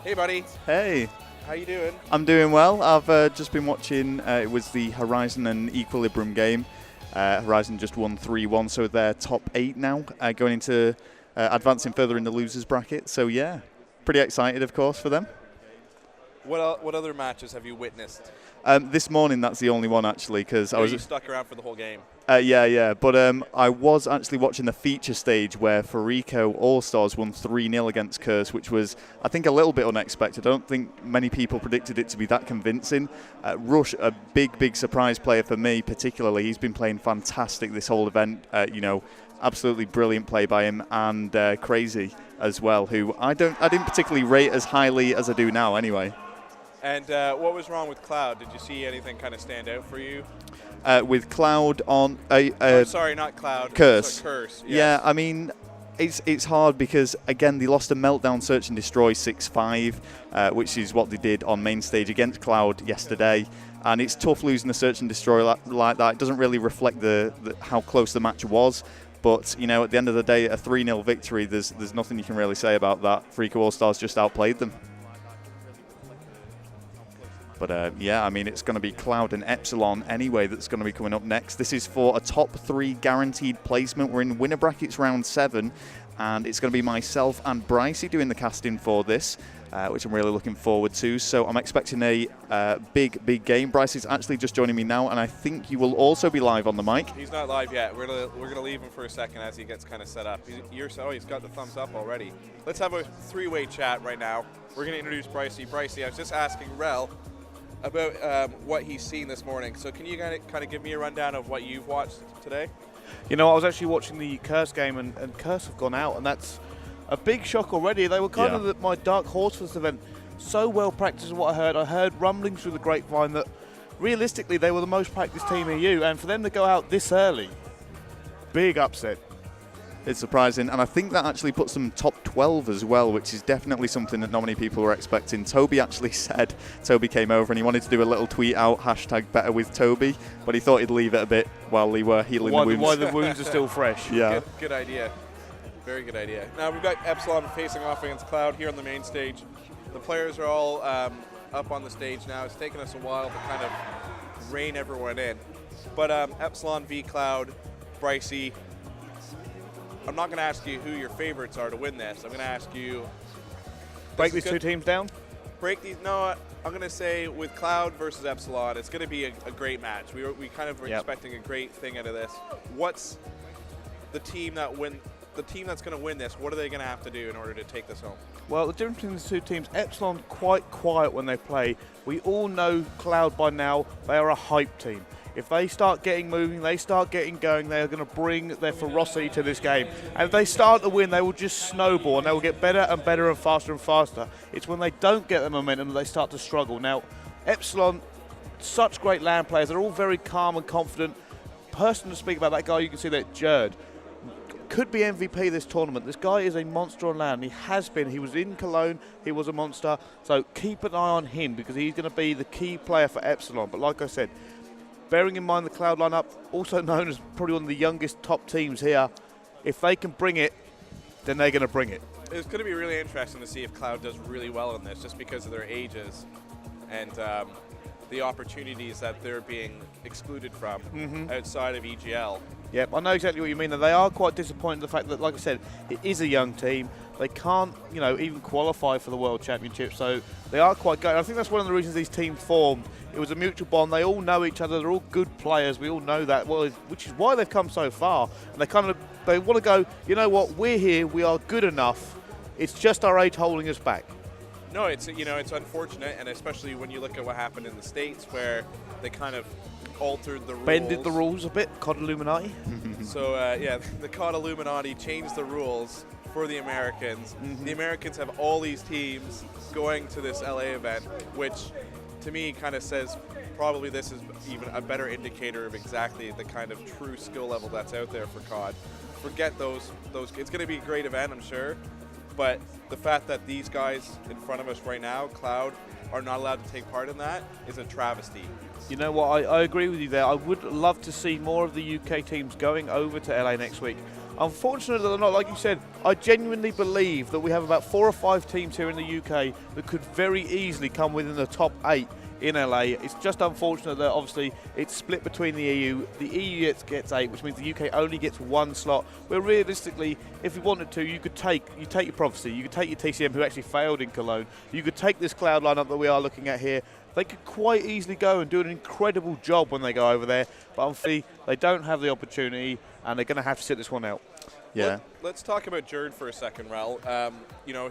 Hey, buddy. Hey. How you doing? I'm doing well. I've just been watching, it was the Horizon and Equilibrium game. Horizon just won 3-1, so they're top 8 now, going into advancing further in the losers bracket. So yeah, pretty excited, of course, for them. What other matches have you witnessed? This morning, that's the only one, actually, because I was... You stuck around for the whole game. Yeah. But I was actually watching the feature stage where Farico All-Stars won 3-0 against Curse, which was, I think, a little bit unexpected. I don't think many people predicted it to be that convincing. Rush, a big surprise player for me, particularly. He's been playing fantastic this whole event. Absolutely brilliant play by him, and Crazy as well, who I didn't particularly rate as highly as I do now anyway. And what was wrong with Cloud? Did you see anything kind of stand out for you? With Cloud on... sorry, not Cloud. Curse. Curse, yes. Yeah, I mean, it's hard because, again, they lost a Meltdown Search and Destroy 6-5, which is what they did on main stage against Cloud yesterday. And it's tough losing a Search and Destroy like that. It doesn't really reflect how close the match was. But, you know, at the end of the day, a 3-0 victory, there's nothing you can really say about that. Freako All-Stars just outplayed them. But, yeah, I mean, it's going to be Cloud and Epsilon anyway that's going to be coming up next. This is for a top 3 guaranteed placement. We're in winner brackets round 7, and it's going to be myself and Brycey doing the casting for this, which I'm really looking forward to. So I'm expecting a big game. Brycey's actually just joining me now, and I think you will also be live on the mic. He's not live yet. We're gonna leave him for a second as he gets kind of set up. He's got the thumbs up already. Let's have a 3-way chat right now. We're going to introduce Brycey. Brycey, I was just asking Rel about what he's seen this morning. So can you kind of give me a rundown of what you've watched today? You know, I was actually watching the Curse game, and Curse have gone out, and that's a big shock already. They were kind of my dark horse for this event. So well practiced is what I heard. I heard rumblings through the grapevine that realistically they were the most practiced team EU, and for them to go out this early, big upset. It's surprising, and I think that actually puts them top 12 as well, which is definitely something that not many people were expecting. Toby actually said, Toby came over and he wanted to do a little tweet out, #BetterWithToby, but he thought he'd leave it a bit while they were healing the wounds. Why the wounds are still fresh. Yeah. Good idea. Very good idea. Now we've got Epsilon facing off against Cloud here on the main stage. The players are all up on the stage now. It's taken us a while to kind of rein everyone in. But Epsilon v Cloud, Brycey, I'm not going to ask you who your favorites are to win this. I'm going to ask you... Break these two teams down? No, I'm going to say with Cloud versus Epsilon, it's going to be a great match. We kind of were expecting a great thing out of this. What's the team that's going to win this? What are they going to have to do in order to take this home? Well, the difference between the two teams, Epsilon quite quiet when they play. We all know Cloud by now. They are a hype team. If they start getting moving, they start getting going, they are going to bring their ferocity to this game. And if they start to win, they will just snowball, and they will get better and better and faster. It's when they don't get the momentum that they start to struggle. Now, Epsilon, such great LAN players. They're all very calm and confident. Person to speak about that guy, you can see that Jerd could be MVP this tournament. This guy is a monster on LAN. He has been. He was in Cologne. He was a monster. So keep an eye on him because he's going to be the key player for Epsilon. But like I said, bearing in mind the Cloud lineup, also known as probably one of the youngest top teams here, if they can bring it, then they're going to bring it. It's going to be really interesting to see if Cloud does really well in this, just because of their ages and the opportunities that they're being excluded from outside of EGL. Yep, I know exactly what you mean. And they are quite disappointed in the fact that, like I said, it is a young team. They can't, even qualify for the World Championship, so they are quite good. I think that's one of the reasons these teams formed. It was a mutual bond. They all know each other. They're all good players. We all know that, which is why they've come so far. And they want to go, you know what, we're here. We are good enough. It's just our age holding us back. No, it's unfortunate, and especially when you look at what happened in the States, where they kind of altered the rules. Bended the rules a bit, COD Illuminati. So, the COD Illuminati changed the rules for the Americans. The Americans have all these teams going to this LA event, which to me kind of says probably this is even a better indicator of exactly the kind of true skill level that's out there for COD. Forget those. It's going to be a great event, I'm sure, but the fact that these guys in front of us right now, Cloud, are not allowed to take part in that is a travesty. You know what, I agree with you there. I would love to see more of the UK teams going over to LA next week. Unfortunately, they're not. Like you said, I genuinely believe that we have about 4 or 5 teams here in the UK that could very easily come within the top 8 in LA. It's just unfortunate that obviously it's split between the EU. The EU gets 8, which means the UK only gets 1 slot. Where realistically, if you wanted to, you take your Prophecy, you could take your TCM, who actually failed in Cologne. You could take this Cloud lineup that we are looking at here. They could quite easily go and do an incredible job when they go over there, but unfortunately they don't have the opportunity, and they're going to have to sit this one out. Yeah. Let's talk about Jerd for a second, Rel.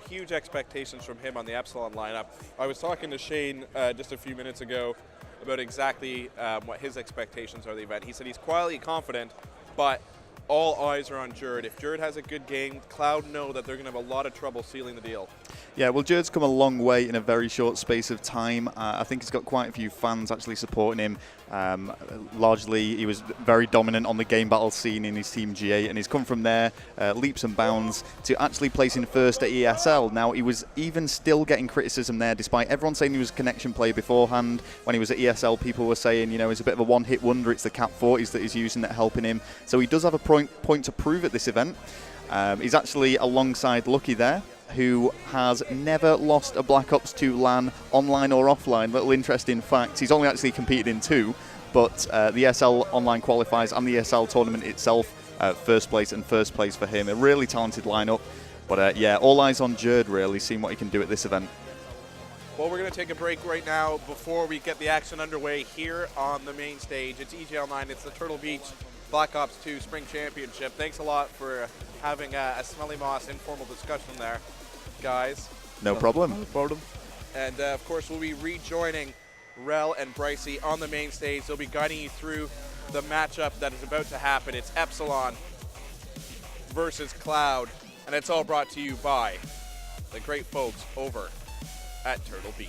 Huge expectations from him on the Epsilon lineup. I was talking to Shane just a few minutes ago about exactly what his expectations are of the event. He said he's quietly confident, but all eyes are on Jerd. If Jerd has a good game, Cloud know that they're going to have a lot of trouble sealing the deal. Yeah, well, Jerd's come a long way in a very short space of time. I think he's got quite a few fans actually supporting him. Largely, he was very dominant on the game battle scene in his Team G8, and he's come from there, leaps and bounds, to actually placing first at ESL. Now, he was even still getting criticism there, despite everyone saying he was a connection player beforehand. When he was at ESL, people were saying, he's a bit of a one-hit wonder. It's the Cap 40s that he's using that are helping him. So he does have a point to prove at this event. He's actually alongside Lucky there, who has never lost a Black Ops 2 LAN, online or offline. Little interesting fact. He's only actually competed in 2, but the ESL online qualifiers and the ESL tournament itself, first place and first place for him. A really talented lineup. But yeah, all eyes on Jerd, really, seeing what he can do at this event. Well, we're going to take a break right now before we get the action underway here on the main stage. It's EGL9, it's the Turtle Beach Black Ops 2 Spring Championship. Thanks a lot for having a Smelly Moss informal discussion there, guys. No problem. No problem. And of course, we'll be rejoining Rel and Brycey on the main stage. They'll be guiding you through the matchup that is about to happen. It's Epsilon versus Cloud, and it's all brought to you by the great folks over at Turtle Beach.